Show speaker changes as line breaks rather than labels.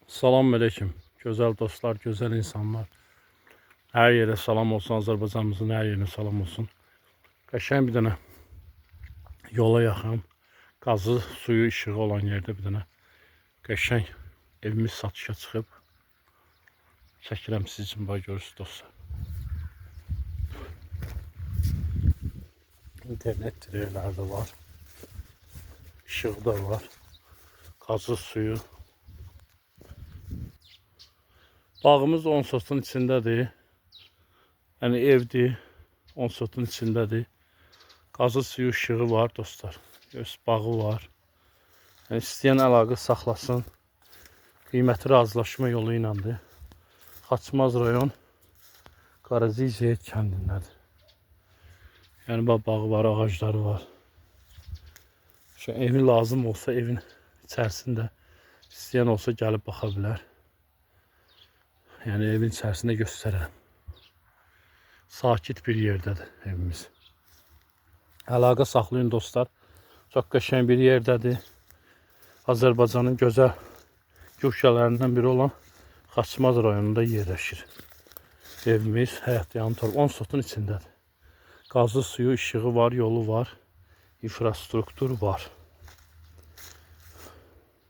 Salam aleyküm. Gözəl dostlar, gözəl insanlar. Hər yerə salam olsun, Azərbaycanımızın hər yerinə salam olsun. Qəşəng bir dənə yola yaxın, qazı, suyu, işığı olan yerdə bir dənə qəşəng evimiz satışa çıxıb. Çəkirəm siz üçün, bax görürsünüz dostlar. İnternet direğləri də var. İşığı da var. Qazı, suyu. Bağımız 10 sotun içindədir. Yəni evdir, 10 sotun içindədir. Qazı, suyu, işığı var dostlar. Öz bağı var. Yəni istəyən əlaqə saxlasın. Qiyməti razılaşma yolu iləndir. Xaçmaz rayon Qaraziyet kəndindədir. Yəni bağı var, ağacları var. Şu evin lazım olsa evin içərisində istəyən olsa gəlib baxa bilər. Yəni evin içərisində göstərərəm. Sakit bir yerdədir evimiz. Əlaqə saxlayın dostlar. Çox qəşəng bir yerdədir. Azərbaycanın gözəl güşələrindən biri olan Xaçmaz rayonunda yerləşir. Evimiz həyat yanı 10 sotun içindədir. Qazı, suyu, işığı var, yolu var, infrastruktur var.